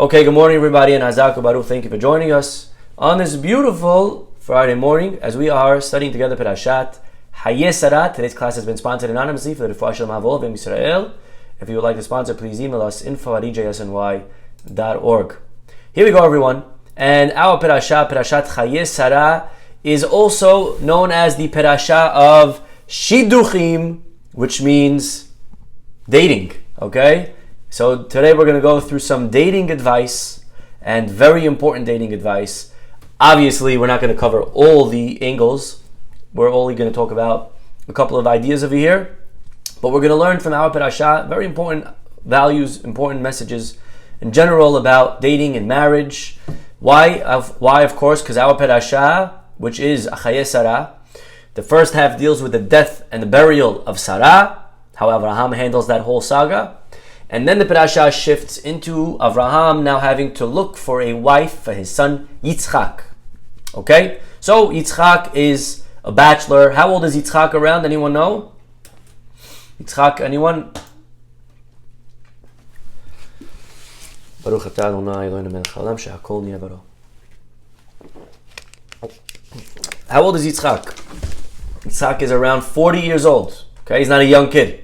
Okay, good morning everybody, and Hazak Baruch. Thank you for joining us on this beautiful Friday morning as we are studying together Parashat Haye. Today's class has been sponsored anonymously for the Refuah Shalom Havol of Israel. If you would like to sponsor, please email us info@ejsny.org. Here we go, everyone. And our Parashat Haye is also known as the Parasha of Shidduchim, which means dating. Okay? So today we're going to go through some dating advice, and very important dating advice. Obviously, we're not going to cover all the angles. We're only going to talk about a couple of ideas over here. But we're going to learn from our parasha very important values, important messages in general about dating and marriage. Why, of course, because our parasha, which is Haye Sarah, the first half deals with the death and the burial of Sarah, how Abraham handles that whole saga. And then the parasha shifts into Avraham now having to look for a wife for his son Yitzchak. Okay? So Yitzchak is a bachelor. How old is Yitzchak around? Anyone know? Yitzchak, anyone? Baruch atah Adonai Eloheinu melech haolam she'hakol niyeh baro. How old is Yitzchak? Yitzchak is around 40 years old. Okay? He's not a young kid.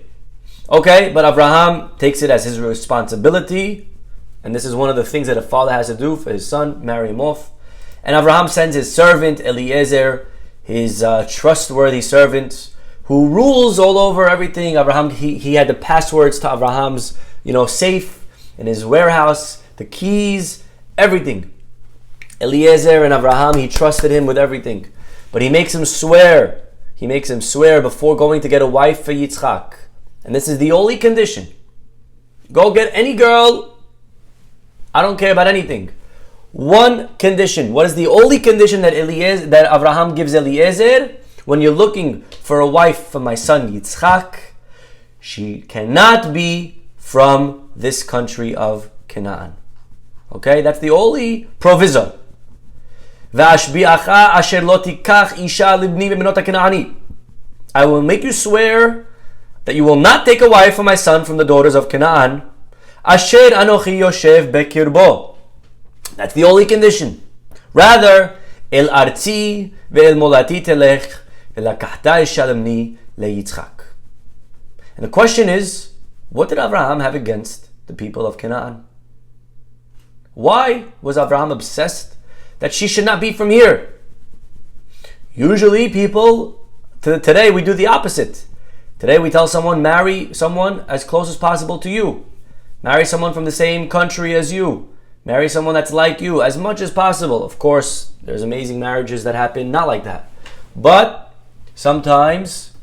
Okay, but Abraham takes it as his responsibility, and this is one of the things that a father has to do for his son, marry him off. And Abraham sends his servant Eliezer, his trustworthy servant, who rules all over everything. Abraham, he had the passwords to Abraham's, safe in his warehouse, the keys, everything. Eliezer and Abraham, he trusted him with everything, but he makes him swear. He makes him swear before going to get a wife for Yitzchak. And this is the only condition. Go get any girl. I don't care about anything. One condition. What is the only condition that Abraham gives Eliezer? When you're looking for a wife for my son Yitzchak, she cannot be from this country of Canaan. Okay, that's the only proviso. I will make you swear that you will not take a wife for my son from the daughters of Canaan. Asher anochi yoshev bekirbo. That's the only condition. Rather, el arzi ve'el molati telech ve'lakahta eshalemni leYitzchak. And the question is, what did Abraham have against the people of Canaan? Why was Abraham obsessed that she should not be from here? Usually people, today we do the opposite. Today we tell someone, marry someone as close as possible to you. Marry someone from the same country as you. Marry someone that's like you as much as possible. Of course, there's amazing marriages that happen not like that. But sometimes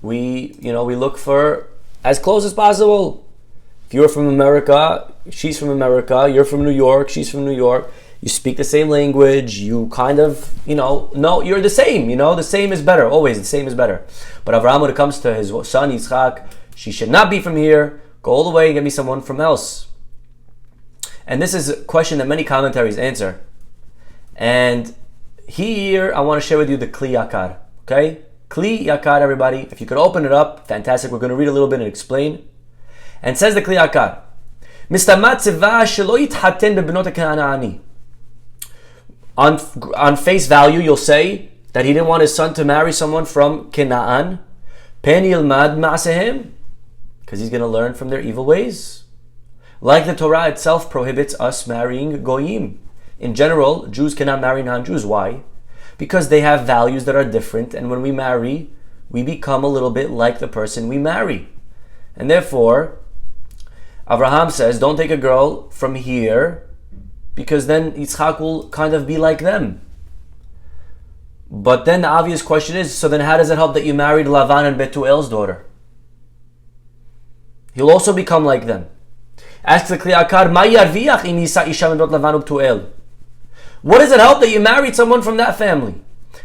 we look for as close as possible. If you're from America, she's from America. You're from New York, she's from New York. You speak the same language. You kind of, no, you're the same. The same is better. Always, the same is better. But Avraham, when it comes to his son Yitzchak, she should not be from here. Go all the way and get me someone from else. And this is a question that many commentaries answer. And here, I want to share with you the Kli Yakar. Okay? Kli Yakar, everybody. If you could open it up, fantastic. We're going to read a little bit and explain. And says the Kli Yakar, Mistamat tzeva shelo yithaten bebnot haKanaani. On face value, you'll say that he didn't want his son to marry someone from Canaan. Pen yilmad ma'asehem, because he's going to learn from their evil ways. Like the Torah itself prohibits us marrying goyim. In general, Jews cannot marry non-Jews. Why? Because they have values that are different, and when we marry, we become a little bit like the person we marry. And therefore, Abraham says, don't take a girl from here, because then Yitzchak will kind of be like them. But then the obvious question is, so then how does it help that you married Lavan and Betuel's daughter? He'll also become like them. Asks the Kli Yakar, Ma yarviach im yisa isha min bnot Lavan uBetuel? What does it help that you married someone from that family?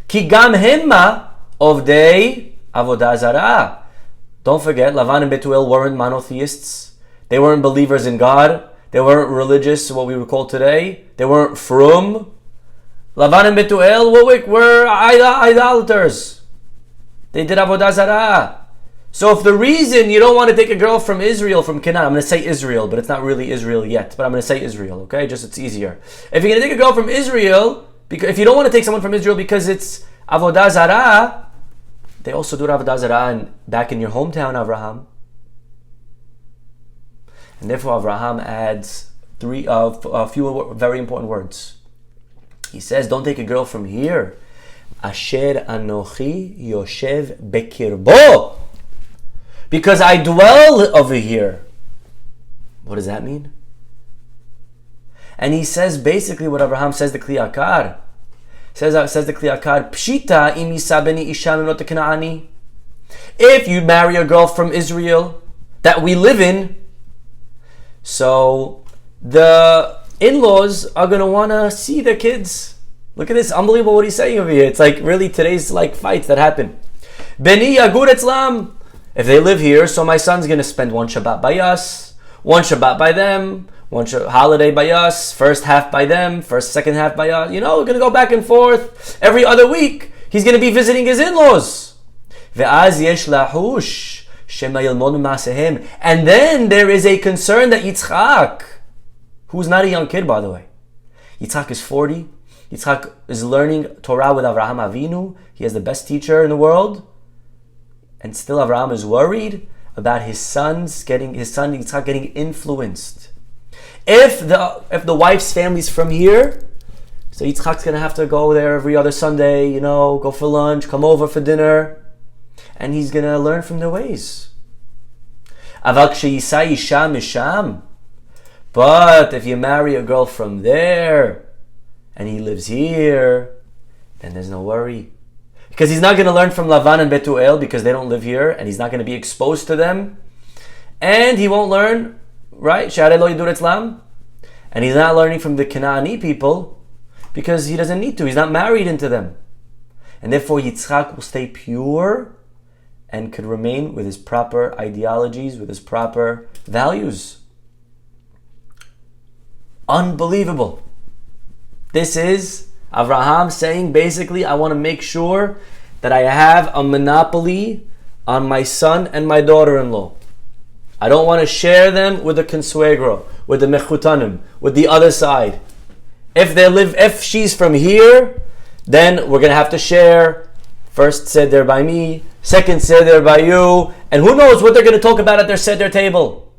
Ki gam hemma ovdei avodah zarah. Don't forget, Lavan and Betuel weren't monotheists. They weren't believers in God. They weren't religious, what we would call today. They weren't frum. Lavan and Betuel were idolaters. They did avodah zarah. So if the reason you don't want to take a girl from Israel, from Canaan, I'm going to say Israel, but it's not really Israel yet, but I'm going to say Israel, okay? Just it's easier. If you're going to take a girl from Israel, because if you don't want to take someone from Israel because it's Avodah Zarah, they also do Avodah Zarah back in your hometown, Avraham. And therefore Avraham adds a few very important words. He says, don't take a girl from here. Asher anochi yoshev bekirbo. Because I dwell over here. What does that mean? And he says basically what Abraham says the Kli Yakar. Says the Kli Yakar, Pshita im yisa beni isha minot Kanaani. If you marry a girl from Israel that we live in, so the in-laws are going to want to see their kids. Look at this, unbelievable what he's saying over here. It's like really today's like fights that happen. Beni yagur etzlam. If they live here, so my son's going to spend one Shabbat by us, one Shabbat by them, one holiday by us, first half by them, second half by us. You know, we're going to go back and forth. Every other week, he's going to be visiting his in-laws. Ve'az yesh lahush shema yilmonu ma'asehem. And then there is a concern that Yitzchak, who's not a young kid, by the way. Yitzchak is 40. Yitzchak is learning Torah with Avraham Avinu. He has the best teacher in the world. And still Avraham is worried about his son Yitzchak getting influenced. If the wife's family's from here, so Yitzchak's going to have to go there every other Sunday, go for lunch, come over for dinner, and he's going to learn from their ways. But if you marry a girl from there, and he lives here, then there's no worry. Because he's not going to learn from Lavan and Betuel because they don't live here, and he's not going to be exposed to them. And he won't learn, right? She'arei lo yidur etzlam. And he's not learning from the Kanaani people because he doesn't need to. He's not married into them. And therefore Yitzchak will stay pure and could remain with his proper ideologies, with his proper values. Unbelievable. This is Avraham saying basically, I want to make sure that I have a monopoly on my son and my daughter-in-law. I don't want to share them with the consuegro, with the mechutanim, with the other side. If she's from here, then we're going to have to share. First seder by me, second seder by you, and who knows what they're going to talk about at their seder table.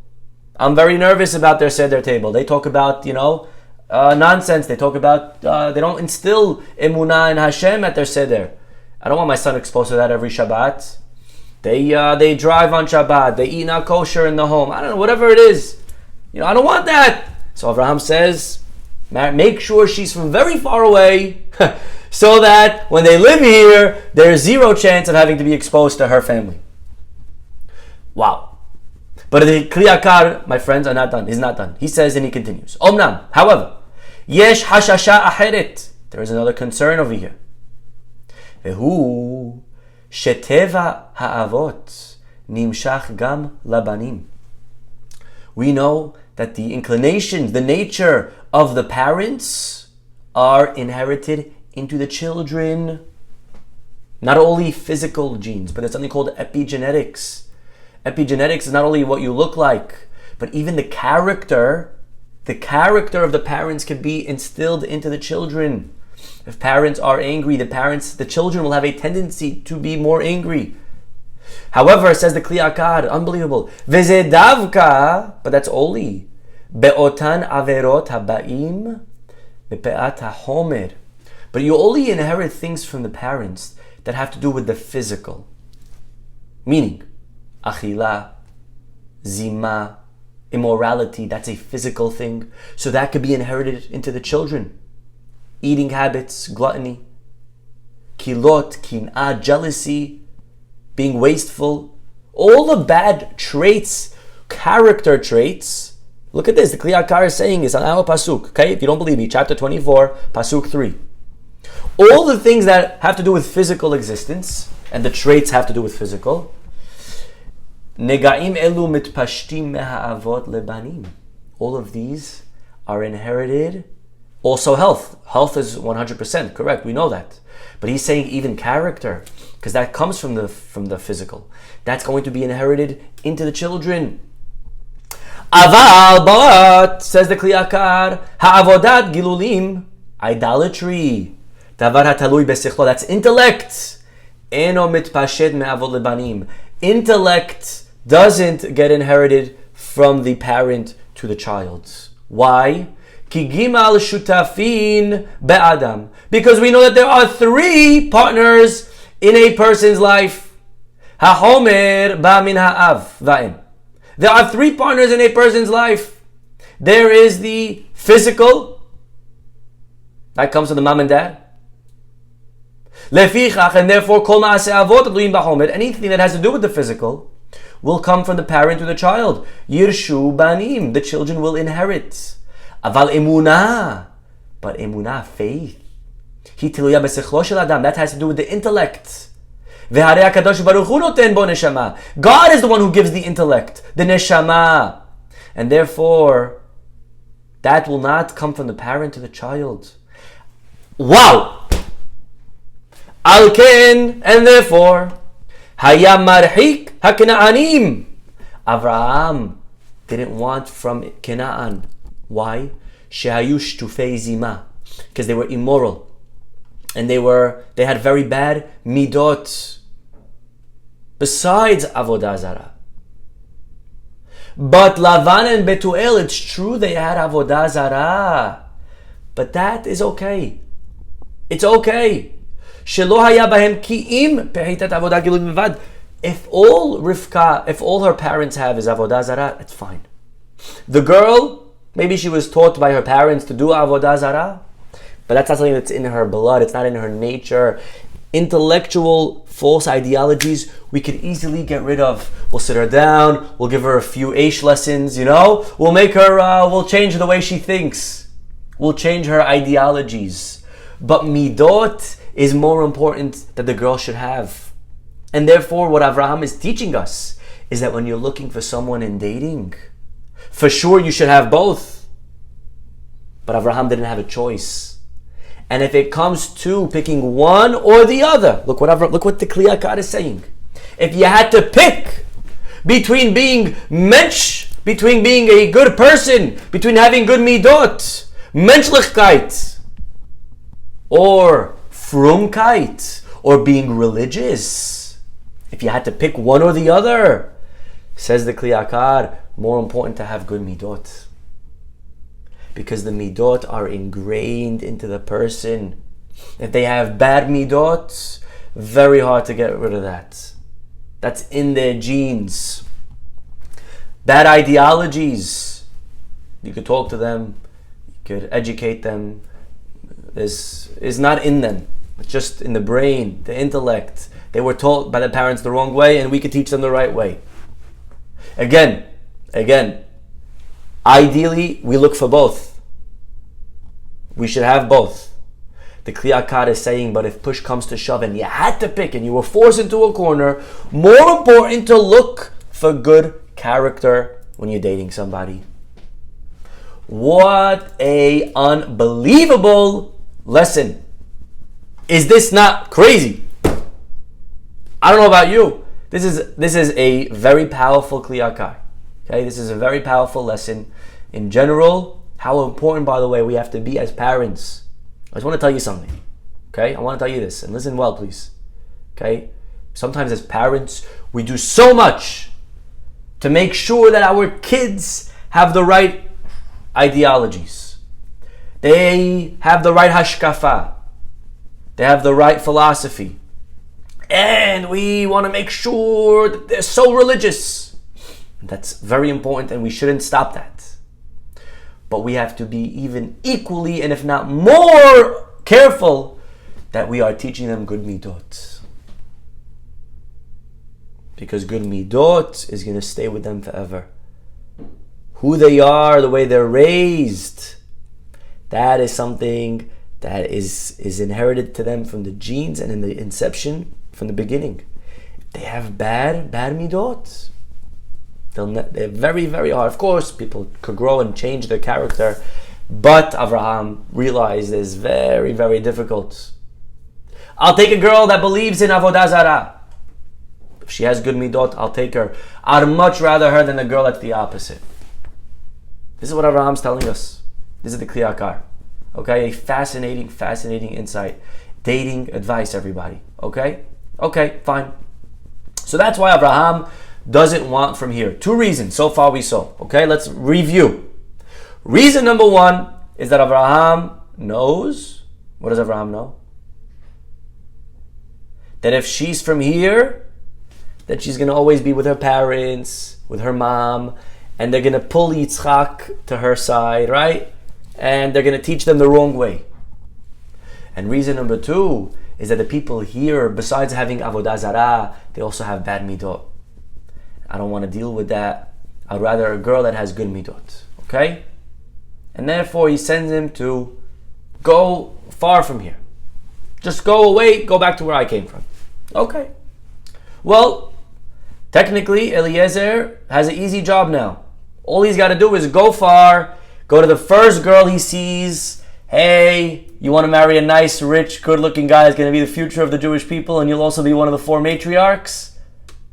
I'm very nervous about their seder table. They talk about, nonsense. They talk about, they don't instill emunah in Hashem at their seder. I don't want my son exposed to that every Shabbat. They drive on Shabbat. They eat not kosher in the home. I don't know, whatever it is. I don't want that. So Avraham says, make sure she's from very far away so that when they live here, there's zero chance of having to be exposed to her family. Wow. But the Kli Yakar, my friends, are not done. He's not done. He says and he continues. Omnam, however, yesh hashasha acheret. There is another concern over here. Vehu sheteva ha'avot nimshach gam labanim. We know that the inclinations, the nature of the parents are inherited into the children. Not only physical genes, but there's something called epigenetics. Epigenetics is not only what you look like, but even the character of the parents can be instilled into the children. If parents are angry, the children will have a tendency to be more angry. However, says the Kli Yakar, unbelievable. V'zedavka, but that's only be'otan averot haba'im be'pe'at ha'homer. But you only inherit things from the parents that have to do with the physical. Meaning, achila, zima, immorality, that's a physical thing. So that could be inherited into the children. Eating habits, gluttony, kilot, kin'ah, jealousy, being wasteful, all the bad traits, character traits. Look at this, the Kli Yakar is saying this on our pasuk, okay? If you don't believe me, chapter 24, pasuk 3. All the things that have to do with physical existence, and the traits have to do with physical, Negaim elu mitpashtim meha'avot lebanim. All of these are inherited Also health. Health is 100% correct. We know that. But he's saying even character, because that comes from the physical. That's going to be inherited into the children. Aval, but, says the Kli Yakar, ha'avodat gilulim, idolatry. Davar hatalui besichlo, that's intellect. Eno mitpashed me'avod lebanim. Intellect doesn't get inherited from the parent to the child. Why? Ki gimal shutafin be'adam. Because we know that there are 3 partners in a person's life. Ha'homer ba min ha'av va'em. There are 3 partners in a person's life. There is the physical. That comes from the mom and dad. Lefichach, and therefore kol ma'aseh avot tluyin b'homer. Anything that has to do with the physical will come from the parent to the child. Yirshu banim. The children will inherit. Aval emunah. But emunah, faith. Hi tiluya b'sechlo shel adam. That has to do with the intellect. God is the one who gives the intellect, the neshama. And therefore, that will not come from the parent to the child. Wow! Alken, and therefore, Haya marhik haKena'anim. Avraham didn't want from Canaan. Why? Shehayush tufei zima. Because they were immoral. And they had very bad midot. Besides Avodah Zarah. But Lavan and Betuel, it's true they had Avodah Zarah. But that is okay. It's okay. Shelo haya bahem ki'im pehitat avodah gilui milvad. If all her parents have is Avodah Zarah, it's fine. The girl, maybe she was taught by her parents to do Avodah Zarah, but that's not something that's in her blood, it's not in her nature. Intellectual false ideologies we could easily get rid of. We'll sit her down, we'll give her a few Aish lessons, we'll make her, we'll change the way she thinks. We'll change her ideologies. But midot is more important that the girl should have. And therefore what Avraham is teaching us is that when you're looking for someone in dating, for sure you should have both. But Avraham didn't have a choice. And if it comes to picking one or the other, look what the Kli Yakar is saying. If you had to pick between being mensch, between being a good person, between having good midot, menschlichkeit, or frumkeit, or being religious, if you had to pick one or the other, says the Kli Yakar, more important to have good midot. Because the midot are ingrained into the person. If they have bad midot, very hard to get rid of that. That's in their genes. Bad ideologies, you could talk to them, you could educate them. This is not in them. It's just in the brain, the intellect. They were taught by the parents the wrong way, and we could teach them the right way. Again, ideally, we look for both. We should have both. The Kli Yakar is saying, but if push comes to shove and you had to pick and you were forced into a corner, more important to look for good character when you're dating somebody. What a unbelievable lesson. Is this not crazy? I don't know about you. This is a very powerful Kli Yakar. Okay, this is a very powerful lesson. In general, how important, by the way, we have to be as parents. I just want to tell you something. Okay, I want to tell you this, and listen well, please. Okay, sometimes as parents, we do so much to make sure that our kids have the right ideologies. They have the right hashkafa. They have the right philosophy. And we want to make sure that they're so religious. That's very important, and we shouldn't stop that. But we have to be even equally, and if not more, careful that we are teaching them good midot. Because good midot is going to stay with them forever. Who they are, the way they're raised, that is something that is inherited to them from the genes and in the inception, from the beginning. If they have bad midot, they're very, very hard. Of course, people could grow and change their character. But Avraham realized it's very, very difficult. I'll take a girl that believes in Avodah Zarah. If she has good midot, I'll take her. I'd much rather her than a girl that's the opposite. This is what Avraham's telling us. This is the Kli Yakar. Okay, a fascinating, fascinating insight. Dating advice, everybody. Okay, fine. So that's why Avraham doesn't want from here. 2 reasons. So far we saw. Okay, let's review. Reason number 1 is that Avraham knows. What does Avraham know? That if she's from here, that she's going to always be with her parents, with her mom, and they're going to pull Yitzchak to her side, right? And they're going to teach them the wrong way. And reason number 2 is that the people here, besides having Avodah Zarah, they also have bad midot. I don't want to deal with that. I'd rather a girl that has good midot. Okay? And therefore he sends him to go far from here. Just go away, go back to where I came from. Okay. Well, technically Eliezer has an easy job now. All he's got to do is go far, go to the first girl he sees. Hey, you want to marry a nice, rich, good-looking guy that's going to be the future of the Jewish people, and you'll also be one of the 4 matriarchs?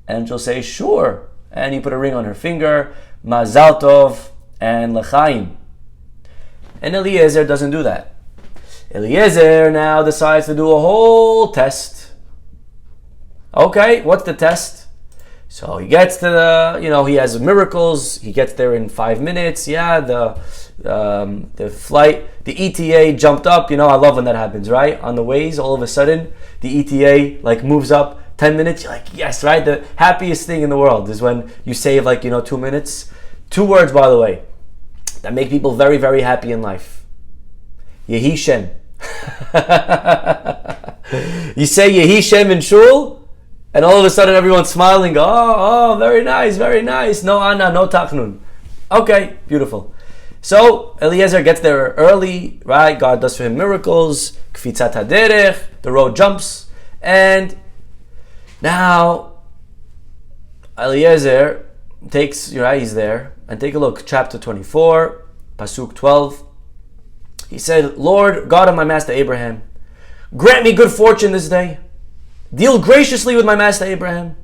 And she'll say, sure. And you put a ring on her finger, Mazal Tov and L'chaim. And Eliezer doesn't do that. Eliezer now decides to do a whole test. Okay, what's the test? So he gets to the, he has miracles. He gets there in 5 minutes. Yeah, the flight, the ETA jumped up. I love when that happens, right? On the Waze, all of a sudden, the ETA moves up 10 minutes. You're like, yes, right? The happiest thing in the world is when you save 2 minutes. 2 words, by the way, that make people very, very happy in life. Yehi Shem. You say Yehi Shem in shul, and all of a sudden everyone's smiling. Oh, very nice, very nice. No Anna, no Tachnun. Okay, beautiful. So Eliezer gets there early, right? God does for him miracles. Kfitzat haderech, the road jumps. And now Eliezer takes, he's there. And take a look, chapter 24, Pasuk 12. He said, Lord, God of my master Abraham, grant me good fortune this day. Deal graciously with my master Abraham.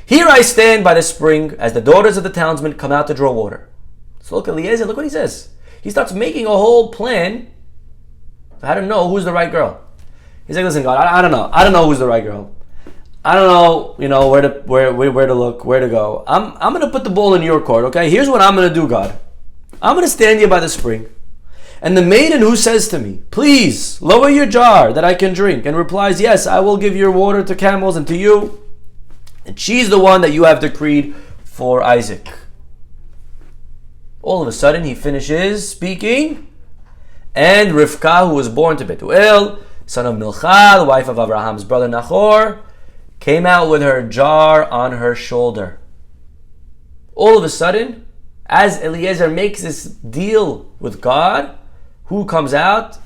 Here I stand by the spring as the daughters of the townsmen come out to draw water. So look, Eliezer, look what he says. He starts making a whole plan for how to know who's the right girl. He's like, listen, God, I don't know. I don't know who's the right girl. I don't know, where to look, where to go. I'm going to put the ball in your court, okay? Here's what I'm going to do, God. I'm going to stand here by the spring. And the maiden who says to me, please, lower your jar that I can drink, and replies, yes, I will give your water to camels and to you. And she's the one that you have decreed for Isaac. All of a sudden, he finishes speaking. And Rivka, who was born to Betuel, son of Milcha, the wife of Abraham's brother Nahor, came out with her jar on her shoulder. All of a sudden, as Eliezer makes this deal with God, who comes out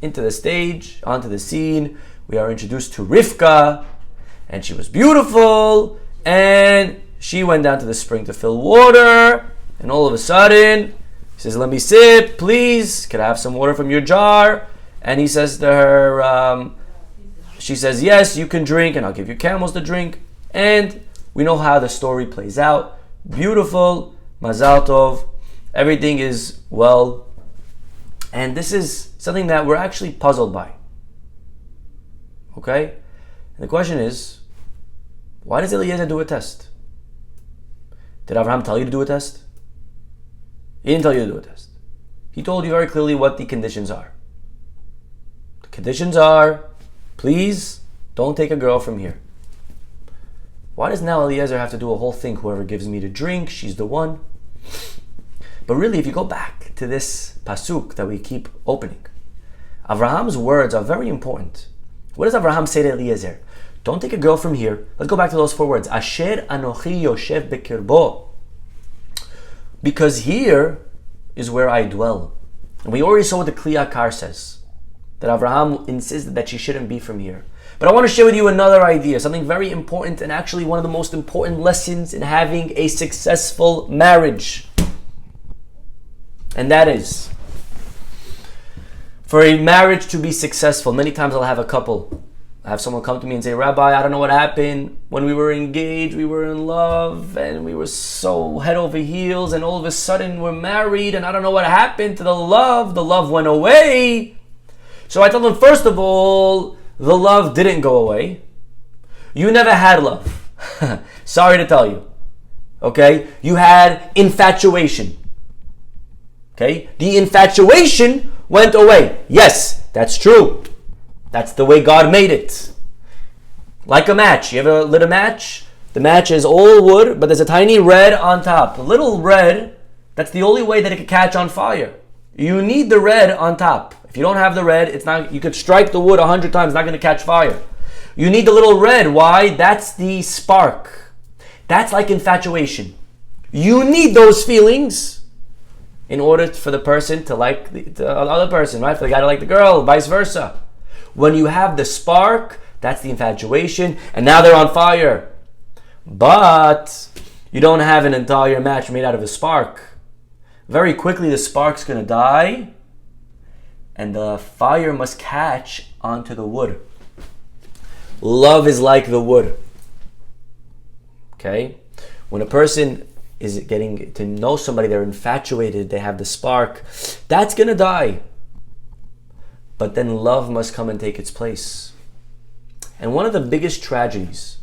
into the stage, onto the scene? We are introduced to Rivka, and she was beautiful, and she went down to the spring to fill water, and all of a sudden, he says, let me sip, please, can I have some water from your jar? And he says to her, she says, yes, you can drink, and I'll give you camels to drink. And we know how the story plays out. Beautiful, Mazal Tov, everything is well. And this is something that we're actually puzzled by. Okay? And the question is, why does Eliezer do a test? Did Abraham tell you to do a test? He didn't tell you to do a test. He told you very clearly what the conditions are. The conditions are, please don't take a girl from here. Why does now Eliezer have to do a whole thing? Whoever gives me to drink, she's the one. But really, if you go back to this pasuk that we keep opening, Abraham's words are very important. What does Abraham say to Eliezer? Don't take a girl from here. Let's go back to those 4 words. Asher anochi yoshev bekirbo. Because here is where I dwell. And we already saw what the Kli Yakar says, that Abraham insisted that she shouldn't be from here. But I want to share with you another idea, something very important, and actually one of the most important lessons in having a successful marriage. And that is, For a marriage to be successful, many times I'll have someone come to me and say, Rabbi, I don't know what happened. When we were engaged, we were in love, and we were so head over heels, and all of a sudden we're married, and I don't know what happened to the love. The love went away. So I tell them, first of all, the love didn't go away. You never had love. Sorry to tell you. Okay? You had infatuation. Okay? The infatuation went away. Yes, that's true. That's the way God made it. Like a match. You ever lit a match? The match is all wood, but there's a tiny red on top. A little red, that's the only way that it could catch on fire. You need the red on top. If you don't have the red, it's not. You could strike the wood 100 times, it's not going to catch fire. You need the little red. Why? That's the spark. That's like infatuation. You need those feelings in order for the person to like the other person, right? For the guy to like the girl, vice versa. When you have the spark, that's the infatuation, and now they're on fire. But you don't have an entire match made out of a spark. Very quickly, the spark's going to die, and the fire must catch onto the wood. Love is like the wood. Okay? When a person is getting to know somebody, they're infatuated, they have the spark, that's going to die. But then love must come and take its place. And one of the biggest tragedies,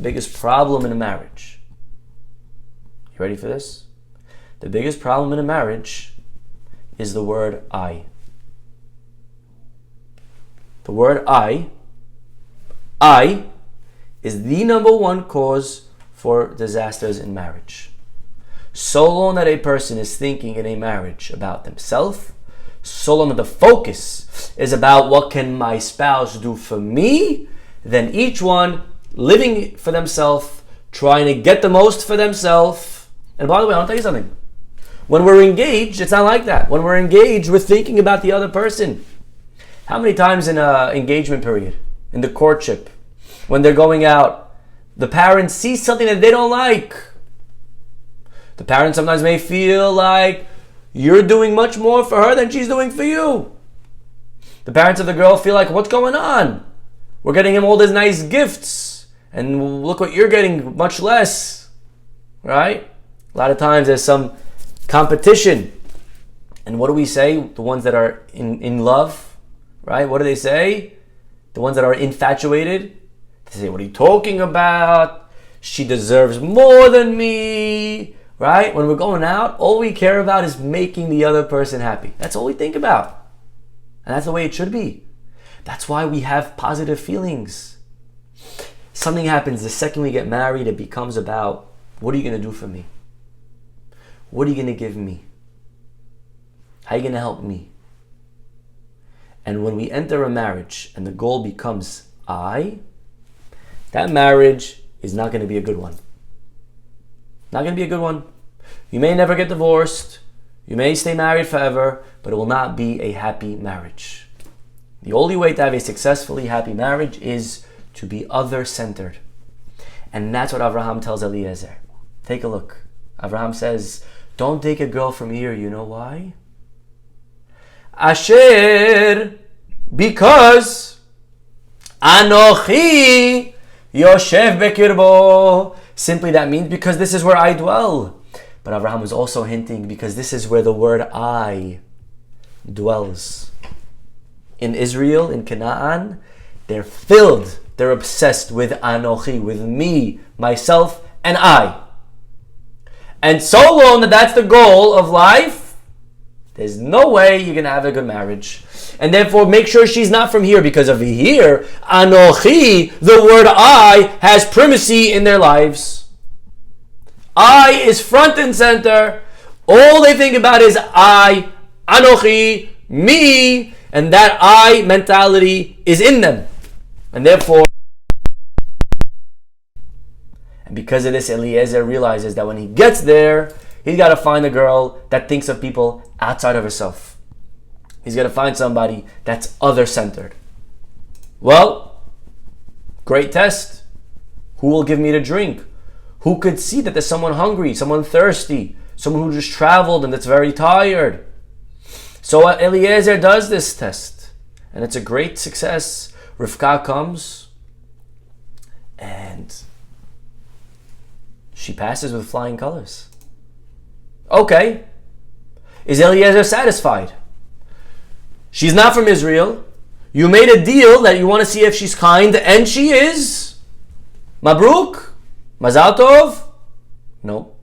biggest problem in a marriage, you ready for this? The biggest problem in a marriage is the word I. The word I is the number one cause for disasters in marriage. So long that a person is thinking in a marriage about themselves, so long that the focus is about what can my spouse do for me, then each one living for themselves, trying to get the most for themselves. And by the way, I'll tell you something. When we're engaged, it's not like that. When we're engaged, we're thinking about the other person. How many times in an engagement period, in the courtship, when they're going out, the parents see something that they don't like. The parents sometimes may feel like you're doing much more for her than she's doing for you. The parents of the girl feel like, what's going on? We're getting him all these nice gifts, and look what you're getting, much less. Right? A lot of times there's some competition. And what do we say? The ones that are in love, right? What do they say? The ones that are infatuated, they say, what are you talking about? She deserves more than me, right? When we're going out, all we care about is making the other person happy. That's all we think about. And that's the way it should be. That's why we have positive feelings. Something happens the second we get married, it becomes about, what are you going to do for me? What are you going to give me? How are you going to help me? And when we enter a marriage and the goal becomes I, that marriage is not going to be a good one. Not going to be a good one. You may never get divorced. You may stay married forever, but it will not be a happy marriage. The only way to have a successfully happy marriage is to be other-centered. And that's what Abraham tells Eliezer. Take a look. Abraham says, don't take a girl from here. You know why? Asher, because Anochi Yoshev Bekirbo. Simply that means because this is where I dwell. But Abraham was also hinting because this is where the word I dwells. In Israel, in Canaan, they're filled, they're obsessed with Anochi, with me, myself, and I. And so long that that's the goal of life, there's no way you're going to have a good marriage. And therefore, make sure she's not from here, because over here, Anochi, the word I, has primacy in their lives. I is front and center. All they think about is I, Anochi, me, and that I mentality is in them. And therefore, and because of this, Eliezer realizes that when he gets there, he's got to find a girl that thinks of people outside of herself. He's got to find somebody that's other-centered. Well, great test. Who will give me to drink? Who could see that there's someone hungry, someone thirsty, someone who just traveled and that's very tired? So Eliezer does this test, and it's a great success. Rivka comes, and she passes with flying colors. Okay. Is Eliezer satisfied? She's not from Israel. You made a deal that you want to see if she's kind, and she is. Mabruk? Mazal Tov? No.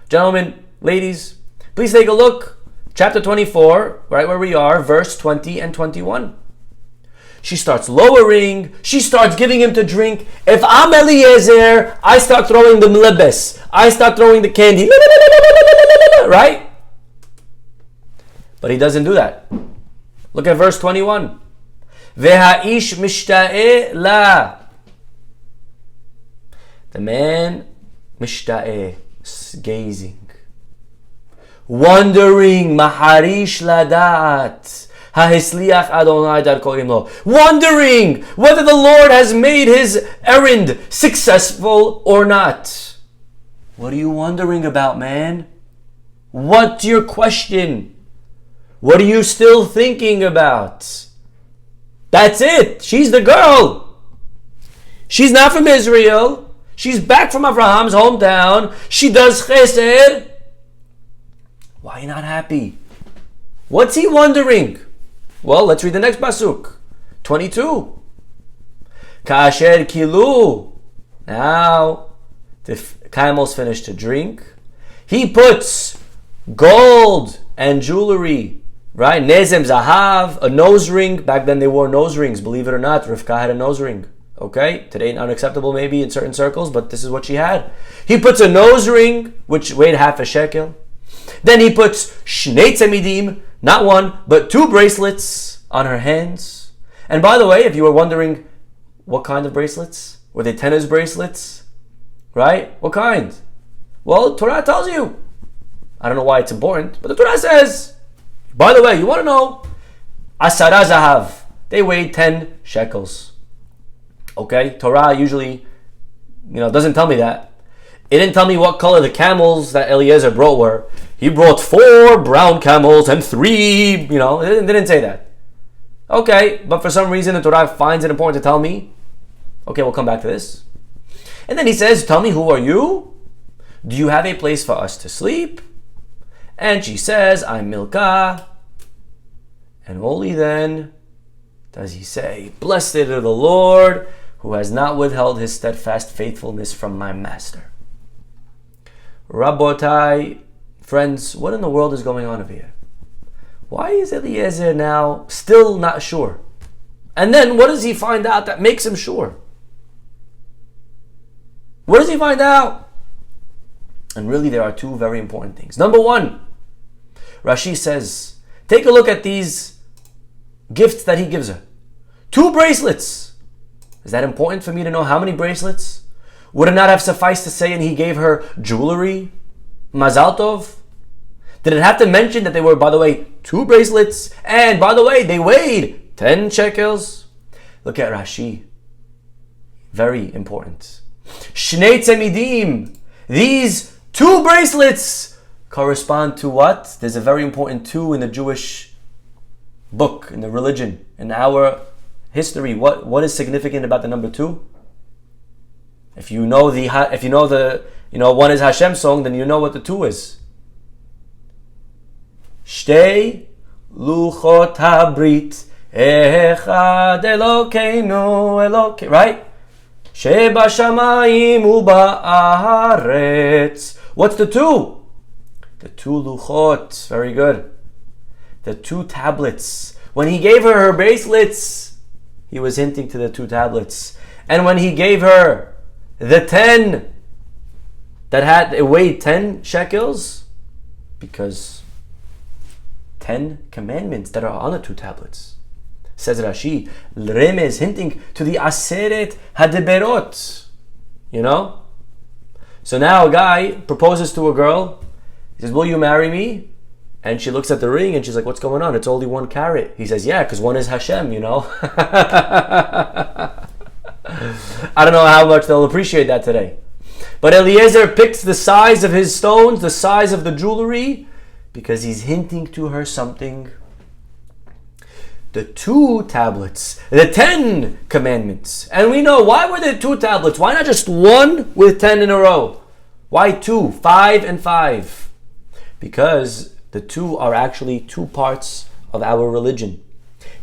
Gentlemen, ladies, please take a look. Chapter 24, right where we are, verse 20 and 21. She starts lowering. She starts giving him to drink. If I'm Eliezer, I start throwing the mlebes. I start throwing the candy. Right? But he doesn't do that. Look at verse 21. Veha'ish mishta'e la. The man mishta'e, gazing, wondering, maharish ladat. Wondering whether the Lord has made his errand successful or not. What are you wondering about, man? What's your question? What are you still thinking about? That's it. She's the girl. She's not from Israel. She's back from Abraham's hometown. She does chesed. Why are you not happy? What's he wondering? Well, let's read the next pasuk. 22. Kasher kilu. Now, the camels finish to drink. He puts gold and jewelry, right? Nezem zahav, a nose ring. Back then they wore nose rings, believe it or not. Rivka had a nose ring. Okay? Today unacceptable maybe in certain circles, but this is what she had. He puts a nose ring, which weighed half a shekel. Then he puts shnei tzemidim, not one, but 2 bracelets on her hands. And by the way, if you were wondering what kind of bracelets, were they tennis bracelets? Right? What kind? Well, Torah tells you. I don't know why it's important, but the Torah says. By the way, you want to know? Asara zahav. They weighed 10 shekels. Okay? Torah usually, doesn't tell me that. It didn't tell me what color the camels that Eliezer brought were. He brought 4 brown camels and 3, it didn't say that. Okay, but for some reason the Torah finds it important to tell me. Okay, we'll come back to this. And then he says, tell me, who are you? Do you have a place for us to sleep? And she says, I'm Milcah. And only then does he say, blessed are the Lord, who has not withheld his steadfast faithfulness from my master. Rabotai, friends, what in the world is going on over here? Why is Eliezer now still not sure? And then what does he find out that makes him sure? What does he find out? And really there are 2 very important things. Number 1, Rashi says, take a look at these gifts that he gives her. 2 bracelets. Is that important for me to know how many bracelets? Would it not have sufficed to say, and he gave her jewelry? Mazal Tov? Did it have to mention that they were, by the way, 2 bracelets? And by the way, they weighed 10 shekels? Look at Rashi. Very important. Shnei tzemidim. These 2 bracelets correspond to what? There's a very important 2 in the Jewish book, in the religion, in our history. What is significant about the number 2? If you know one is Hashem's song, then you know what the 2 is. Shtei luchot habrit echad Elokeinu Elokei, right? Sheba shamayim uba'aretz. What's the 2? The 2 luchot. Very good. The 2 tablets. When he gave her bracelets, he was hinting to the 2 tablets. And when he gave her the 10 it weighed 10 shekels, because 10 commandments that are on the 2 tablets. Says Rashi, Remez, hinting to the Aseret Hadeberot. So now a guy proposes to a girl. He says, will you marry me? And she looks at the ring and she's like, what's going on? It's only 1 carat. He says, yeah, because 1 is Hashem, I don't know how much they'll appreciate that today. But Eliezer picked the size of his stones, the size of the jewelry. Because he's hinting to her something. The 2 tablets, the 10 commandments. And we know, why were there 2 tablets? Why not just 1 with 10 in a row? Why 2? 5 and 5. Because the 2 are actually 2 parts of our religion.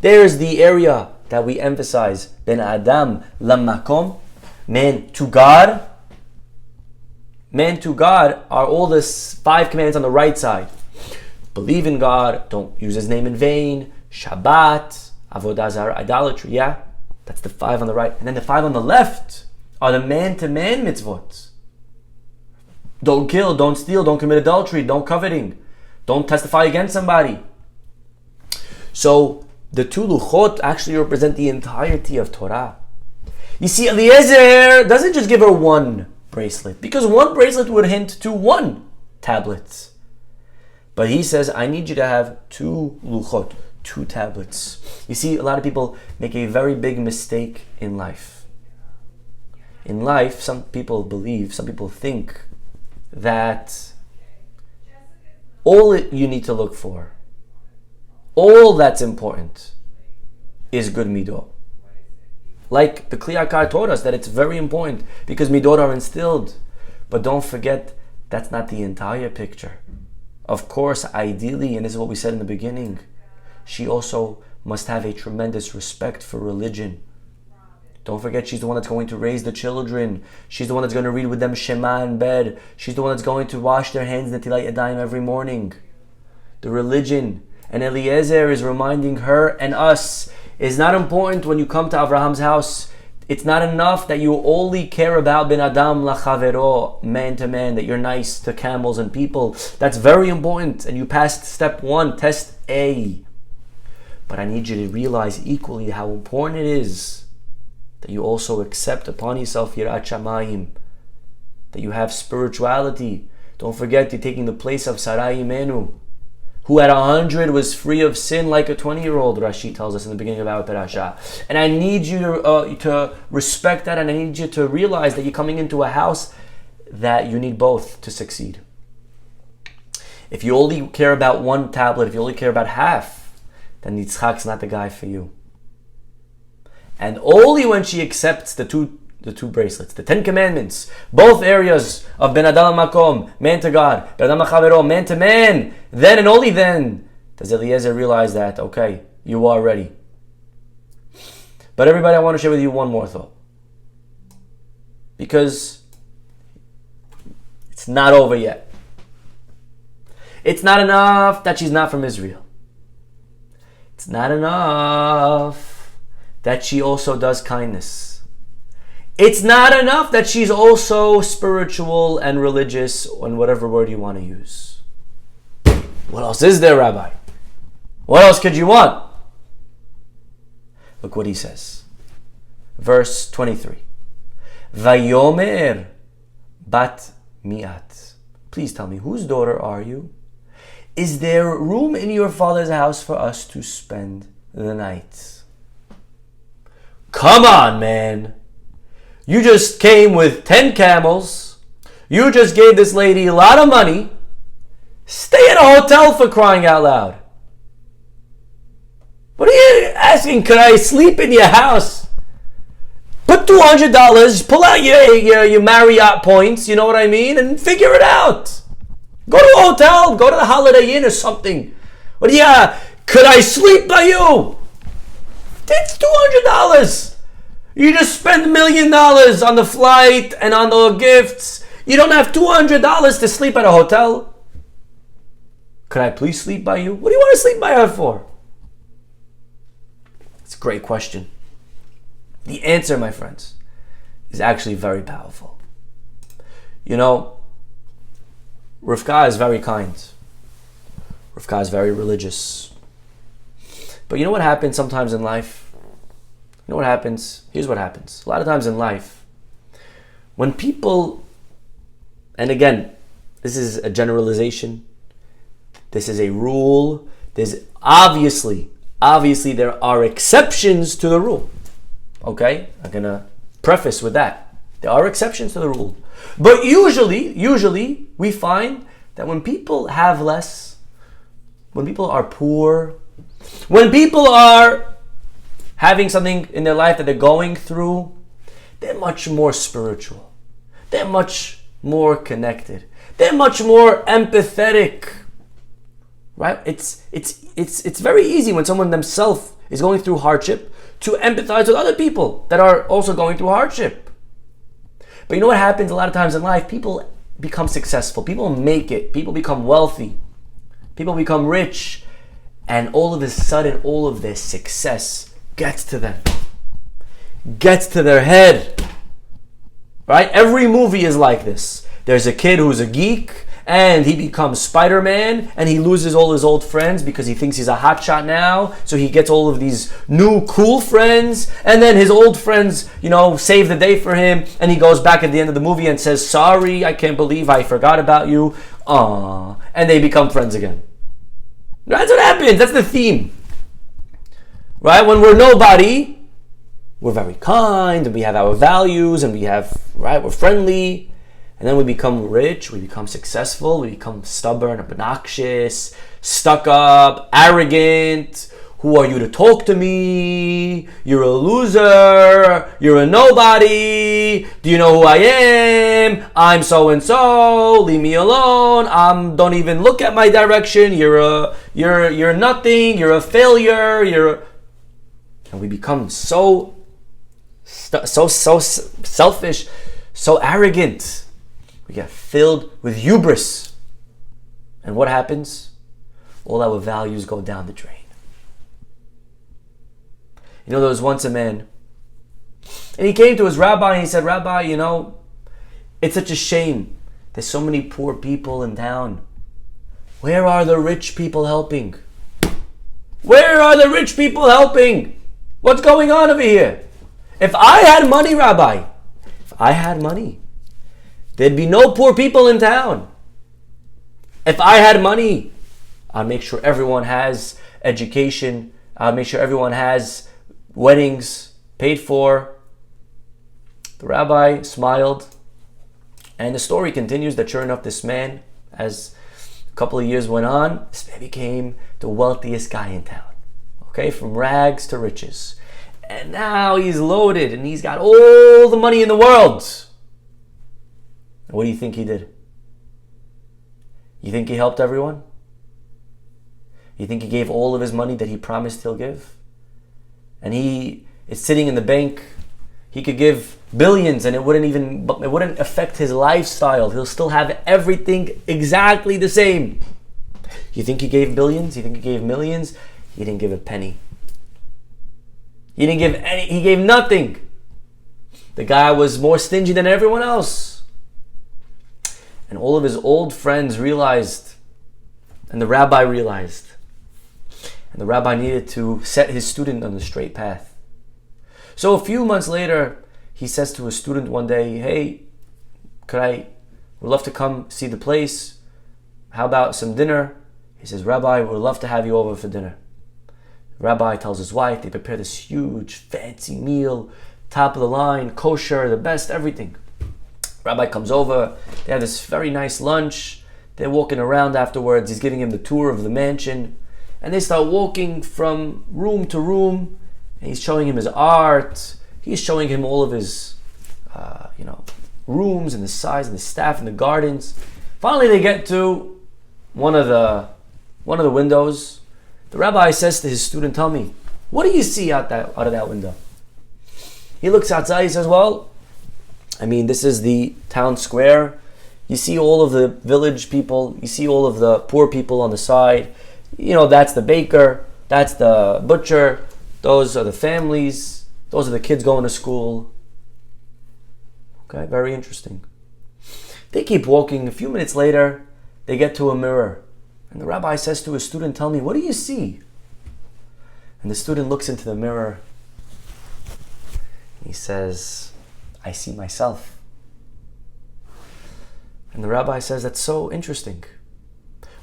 There's the area that we emphasize, Ben Adam Lamakom, man to God. Man to God are all the 5 commandments on the right side. Believe in God, don't use his name in vain, Shabbat, Avodah Zarah, idolatry, yeah? That's the 5 on the right. And then the 5 on the left are the man-to-man mitzvot. Don't kill, don't steal, don't commit adultery, don't coveting, don't testify against somebody. So the 2 luchot actually represent the entirety of Torah. You see, Eliezer doesn't just give her 1 bracelet, because 1 bracelet would hint to 1 tablet. But he says, I need you to have 2 luchot, 2 tablets. You see, a lot of people make a very big mistake in life. In life, some people think that all you need to look for, all that's important, is good midot. Like the Kli Yakar taught us that it's very important because midot are instilled. But don't forget, that's not the entire picture. Of course, ideally, and this is what we said in the beginning, she also must have a tremendous respect for religion. Don't forget, she's the one that's going to raise the children. She's the one that's going to read with them Shema in bed. She's the one that's going to wash their hands in Netilat Yadayim every morning. The religion. And Eliezer is reminding her and us, is not important when you come to Abraham's house. It's not enough that you only care about Ben Adam lachavero, man to man, that you're nice to camels and people. That's very important. And you passed step 1, test A. But I need you to realize equally how important it is that you also accept upon yourself Yirat Shamayim, that you have spirituality. Don't forget, you're taking the place of Sarai Imenu, who at 100 was free of sin like a 20-year-old, Rashi tells us in the beginning of our parasha. And I need you to respect that, and I need you to realize that you're coming into a house that you need both to succeed. If you only care about 1 tablet, if you only care about half, then Yitzchak's not the guy for you. And only when she accepts the two bracelets, the 10 commandments, both areas of Ben Adam Makom, man to God, Ben Adam Chavero, man to man, then and only then does Eliezer realize that, okay, you are ready. But everybody, I want to share with you one more thought. Because it's not over yet. It's not enough that she's not from Israel. It's not enough that she also does kindness. It's not enough that she's also spiritual and religious, and whatever word you want to use. What else is there, Rabbi? What else could you want? Look what he says. Verse 23. Vayomer bat mi'at. Please tell me, whose daughter are you? Is there room in your father's house for us to spend the night? Come on, man. You just came with 10 camels. You just gave this lady a lot of money. Stay at a hotel, for crying out loud. What are you asking? Could I sleep in your house? Put $200, pull out your Marriott points, you know what I mean, and figure it out. Go to a hotel, go to the Holiday Inn or something. What do you, could I sleep by you? It's $200. You just spend $1 million on the flight and on the gifts. You don't have $200 to sleep at a hotel. Could I please sleep by you? What do you want to sleep by her for? It's a great question. The answer, my friends, is actually very powerful. You know, Rivka is very kind. Rivka is very religious. But you know what happens sometimes in life? You know what happens? Here's what happens. A lot of times in life, when people, and again, this is a generalization, this is a rule, there's obviously there are exceptions to the rule. Okay? I'm going to preface with that. There are exceptions to the rule. But usually, we find that when people have less, when people are poor, when people are having something in their life that they're going through, they're much more spiritual. They're much more connected. They're much more empathetic. Right? It's very easy when someone themselves is going through hardship to empathize with other people that are also going through hardship. But you know what happens a lot of times in life? People become successful. People make it. People become wealthy. People become rich. And all of a sudden, all of this success gets to them. Gets to their head. Right? Every movie is like this. There's a kid who's a geek, and he becomes Spider-Man, and he loses all his old friends because he thinks he's a hotshot now. So he gets all of these new cool friends, and then his old friends, save the day for him, and he goes back at the end of the movie and says, "Sorry, I can't believe I forgot about you." Aww. And they become friends again. That's what happens. That's the theme. Right? When we're nobody, we're very kind, and we have our values, and we're friendly. And then we become rich, we become successful, we become stubborn, obnoxious, stuck up, arrogant. Who are you to talk to me? You're a loser. You're a nobody. Do you know who I am? I'm so and so. Leave me alone. Don't even look at my direction. You're nothing. You're a failure. And we become so selfish, so arrogant. We get filled with hubris. And what happens? All our values go down the drain. There was once a man, and he came to his rabbi and he said, "Rabbi, it's such a shame. There's so many poor people in town. Where are the rich people helping? Where are the rich people helping? What's going on over here? If I had money, Rabbi, there'd be no poor people in town. If I had money, I'd make sure everyone has education. I'd make sure everyone has weddings paid for." The rabbi smiled, and the story continues that sure enough, this man, as a couple of years went on, this man became the wealthiest guy in town. Okay, from rags to riches. And now he's loaded, and he's got all the money in the world. What do you think he did? You think he helped everyone? You think he gave all of his money that he promised he'll give? And he is sitting in the bank. He could give billions and it wouldn't affect his lifestyle. He'll still have everything exactly the same. You think he gave billions? You think he gave millions? He didn't give a penny. He gave nothing. The guy was more stingy than everyone else. And all of his old friends realized, and the rabbi realized, and the rabbi needed to set his student on the straight path. So a few months later, he says to his student one day, "Hey, would love to come see the place. How about some dinner?" He says, "Rabbi, we'd love to have you over for dinner." The rabbi tells his wife, they prepare this huge, fancy meal, top of the line, kosher, the best, everything. Rabbi comes over, they have this very nice lunch, they're walking around afterwards, he's giving him the tour of the mansion, and they start walking from room to room, and he's showing him his art, he's showing him all of his rooms and the size and the staff and the gardens. Finally they get to one of the windows. The rabbi says to his student, "Tell me, what do you see out of that window?" He looks outside, he says, "Well, this is the town square. You see all of the village people. You see all of the poor people on the side. That's the baker. That's the butcher. Those are the families. Those are the kids going to school." Okay, very interesting. They keep walking. A few minutes later, they get to a mirror. And the rabbi says to his student, "Tell me, what do you see?" And the student looks into the mirror. He says, "I see myself." And the rabbi says, "That's so interesting.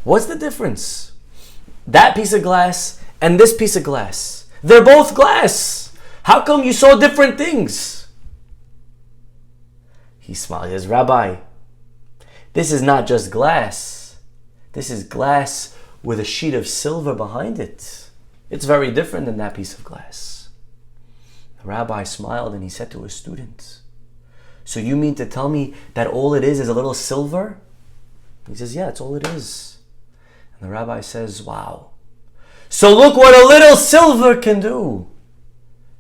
What's the difference? That piece of glass and this piece of glass. They're both glass. How come you saw different things?" He smiled. He says, "Rabbi, this is not just glass. This is glass with a sheet of silver behind it. It's very different than that piece of glass. The rabbi smiled and he said to his student, so you mean to tell me that all it is a little silver? He says, yeah, it's all it is. And the rabbi says, wow. So look what a little silver can do.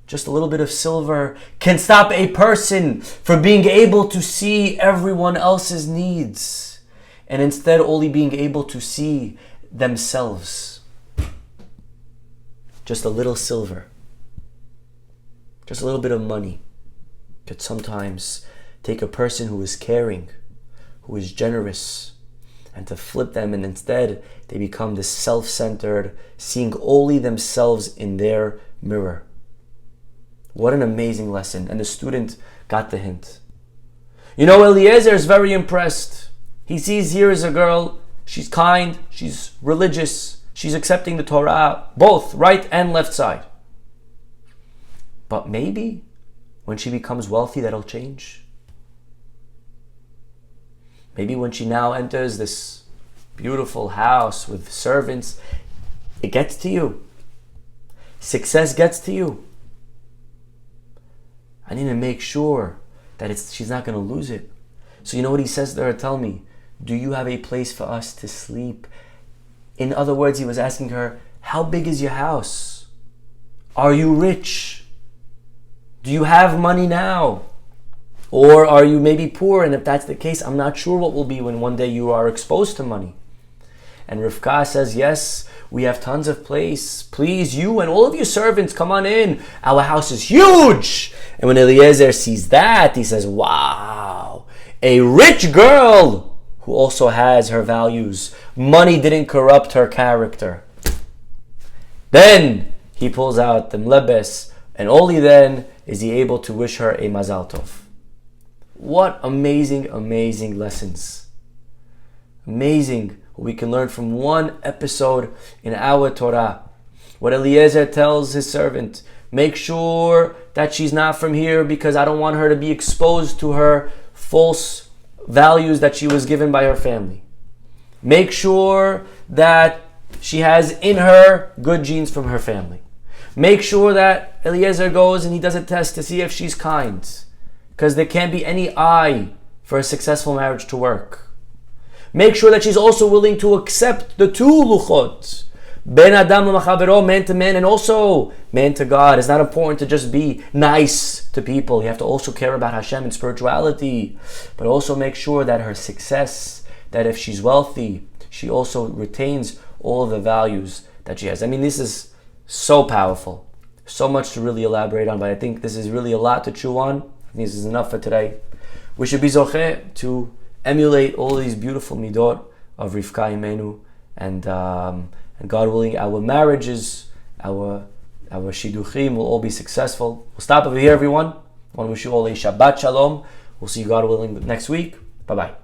Just a little bit of silver can stop a person from being able to see everyone else's needs, and instead only being able to see themselves. Just a little silver, just a little bit of money could sometimes take a person who is caring, who is generous, and to flip them, and instead they become this self-centered, seeing only themselves in their mirror. What an amazing lesson. And the student got the hint. You know, Eliezer is very impressed. He sees here is a girl, she's kind, she's religious, she's accepting the Torah, both right and left side. But maybe when she becomes wealthy, that'll change. Maybe when she now enters this beautiful house with servants, it gets to you. Success gets to you. I need to make sure that she's not going to lose it. So you know what he says to her? Tell me, do you have a place for us to sleep? In other words, he was asking her, how big is your house? Are you rich? Do you have money now? Or are you maybe poor? And if that's the case, I'm not sure what will be when one day you are exposed to money. And Rivka says, yes, we have tons of place. Please, you and all of your servants, come on in. Our house is huge. And when Eliezer sees that, he says, wow, a rich girl who also has her values. Money didn't corrupt her character. Then he pulls out the mlebes, and only then is he able to wish her a mazal tov. What amazing, amazing lessons. Amazing what we can learn from one episode in our Torah. What Eliezer tells his servant, make sure that she's not from here because I don't want her to be exposed to her false values that she was given by her family. Make sure that she has in her good genes from her family. Make sure that Eliezer goes and he does a test to see if she's kind, because there can't be any eye for a successful marriage to work. Make sure that she's also willing to accept the two luchot, ben adam l'machavero, man to man, and also man to God. It's not important to just be nice to people. You have to also care about Hashem and spirituality, but also make sure that her success, that if she's wealthy, she also retains all of the values that she has. I mean, this is so powerful. So much to really elaborate on, but I think this is really a lot to chew on. I think this is enough for today. We should be zocheh to emulate all these beautiful midot of Rivka Imenu, and God willing, our marriages, our shidduchim will all be successful. We'll stop over here, everyone. I want to wish you all a Shabbat Shalom. We'll see you, God willing, next week. Bye-bye.